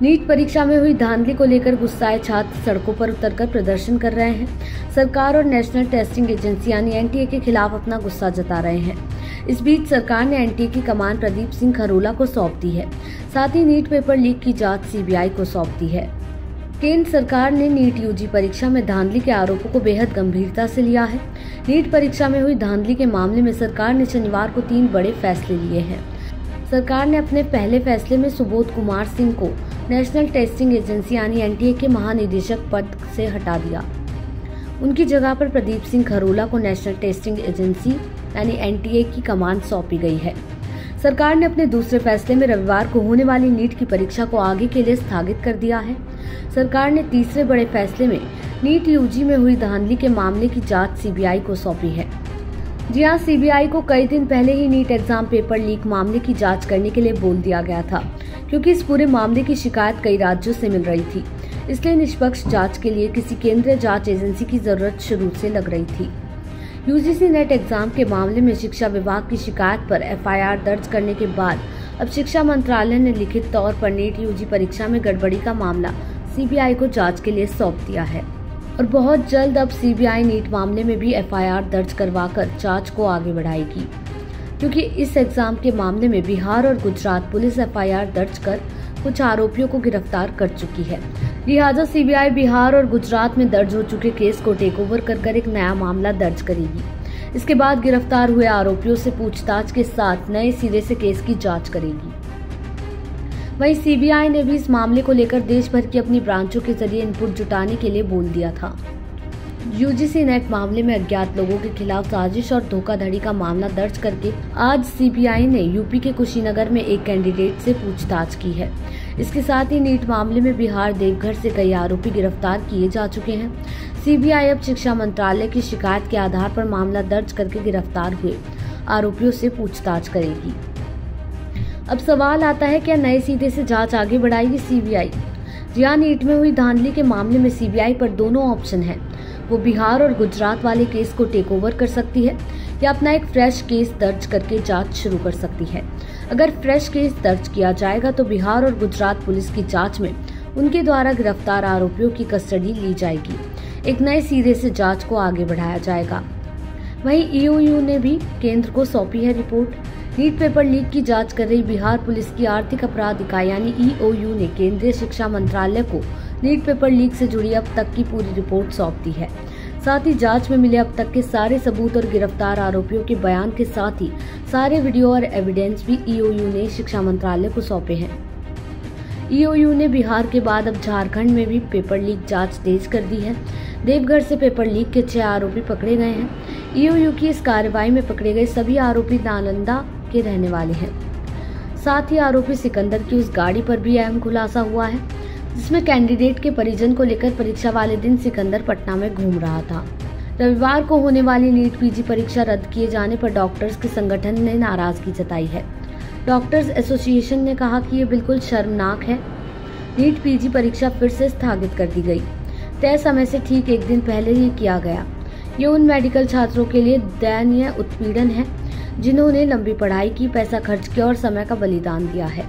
NEET परीक्षा में हुई धांधली को लेकर गुस्साए छात्र सड़कों पर उतरकर प्रदर्शन कर रहे हैं। सरकार और नेशनल टेस्टिंग एजेंसी यानी एनटीए के खिलाफ अपना गुस्सा जता रहे हैं। इस बीच सरकार ने एनटीए की कमान प्रदीप सिंह खरोला को सौंप दी है। साथ ही नीट पेपर लीक की जांच सीबीआई को सौंप दी है। केंद्र सरकार ने नीट यूजी परीक्षा में धांधली के आरोपों को बेहद गंभीरता से लिया है। नीट परीक्षा में हुई धांधली के मामले में सरकार ने शनिवार को 3 बड़े फैसले लिए हैं। सरकार ने अपने पहले फैसले में सुबोध कुमार सिंह को नेशनल टेस्टिंग एजेंसी यानी एनटीए के महानिदेशक पद से हटा दिया। उनकी जगह पर प्रदीप सिंह खरोला को नेशनल टेस्टिंग एजेंसी यानी एनटीए की कमान सौंपी गई है। सरकार ने अपने दूसरे फैसले में रविवार को होने वाली नीट की परीक्षा को आगे के लिए स्थगित कर दिया है। सरकार ने तीसरे बड़े फैसले में नीट यूजी में हुई धांधली के मामले की जांच सीबीआई को सौंपी है। जी हां, सीबीआई को कई दिन पहले ही नीट एग्जाम पेपर लीक मामले की जांच करने के लिए बोल दिया गया था, क्योंकि इस पूरे मामले की शिकायत कई राज्यों से मिल रही थी। इसलिए निष्पक्ष जांच के लिए किसी केंद्रीय जांच एजेंसी की जरूरत शुरू से लग रही थी। यूजीसी नेट एग्जाम के मामले में शिक्षा विभाग की शिकायत पर एफआईआर दर्ज करने के बाद अब शिक्षा मंत्रालय ने लिखित तौर पर नीट यूजी परीक्षा में गड़बड़ी का मामला सीबीआई को जांच के लिए सौंप दिया है और बहुत जल्द अब सीबीआई नीट मामले में भी एफआईआर दर्ज करवाकर जांच को आगे बढ़ाएगी, क्योंकि इस एग्जाम के मामले में बिहार और गुजरात पुलिस एफआईआर दर्ज कर कुछ आरोपियों को गिरफ्तार कर चुकी है। लिहाजा सीबीआई बिहार और गुजरात में दर्ज हो चुके केस को टेक ओवर कर एक नया मामला दर्ज करेगी। इसके बाद गिरफ्तार हुए आरोपियों से पूछताछ के साथ नए सिरे से केस की जांच करेगी। वहीं सीबीआई ने भी इस मामले को लेकर देश भर की अपनी ब्रांचों के जरिए इनपुट जुटाने के लिए बोल दिया था। यूजीसी नेट मामले में अज्ञात लोगों के खिलाफ साजिश और धोखाधड़ी का मामला दर्ज करके आज सीबीआई ने यूपी के कुशीनगर में एक कैंडिडेट से पूछताछ की है। इसके साथ ही नीट मामले में बिहार देवघर से कई आरोपी गिरफ्तार किए जा चुके हैं। सीबीआई अब शिक्षा मंत्रालय की शिकायत के आधार पर मामला दर्ज करके गिरफ्तार हुए आरोपियों से पूछताछ करेगी। अब सवाल आता है, क्या नए सिरे से जांच आगे बढ़ाएगी सीबीआई? जी हां, नीट में हुई धांधली के मामले में सीबीआई पर दोनों ऑप्शन है। वो बिहार और गुजरात वाले केस को टेक ओवर कर सकती है या अपना एक फ्रेश केस दर्ज करके जांच शुरू कर सकती है। अगर फ्रेश केस दर्ज किया जाएगा तो बिहार और गुजरात पुलिस की जांच में उनके द्वारा गिरफ्तार आरोपियों की कस्टडी ली जाएगी। एक नए सिरे से जांच को आगे बढ़ाया जाएगा। वहीं ईओयू ने भी केंद्र को सौंपी है रिपोर्ट। नीट पेपर लीक की जांच कर रही बिहार पुलिस की आर्थिक अपराध इकाई यानी ईओयू ने केंद्रीय शिक्षा मंत्रालय को नीट पेपर लीक से जुड़ी अब तक की पूरी रिपोर्ट सौंप दी है। साथ ही जांच में मिले अब तक के सारे सबूत और गिरफ्तार आरोपियों के बयान के साथ ही सारे वीडियो और एविडेंस भी ईओयू ने शिक्षा मंत्रालय को सौंपे हैं। ईओयू ने बिहार के बाद अब झारखंड में भी पेपर लीक जांच तेज कर दी है। देवघर से पेपर लीक के 6 आरोपी पकड़े गए हैं। ईओयू की इस कार्रवाई में पकड़े गए सभी आरोपी नालंदा के रहने वाले हैं। साथ ही आरोपी सिकंदर की उस गाड़ी पर भी अहम खुलासा हुआ है जिसमें कैंडिडेट के परिजन को लेकर परीक्षा वाले दिन सिकंदर पटना में घूम रहा था। रविवार को होने वाली नीट पीजी परीक्षा रद्द किए जाने पर डॉक्टर्स के संगठन ने नाराजगी जताई है। डॉक्टर्स एसोसिएशन ने कहा कि ये बिल्कुल शर्मनाक है। नीट पीजी परीक्षा फिर से स्थगित कर दी गई। तय समय से ठीक एक दिन पहले ही किया गया। ये उन मेडिकल छात्रों के लिए दयनीय उत्पीड़न है जिन्होंने लंबी पढ़ाई की, पैसा खर्च किया और समय का बलिदान दिया है।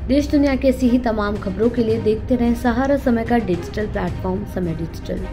देश दुनिया की ऐसी ही तमाम खबरों के लिए देखते रहें सहारा समय का डिजिटल प्लेटफॉर्म समय डिजिटल।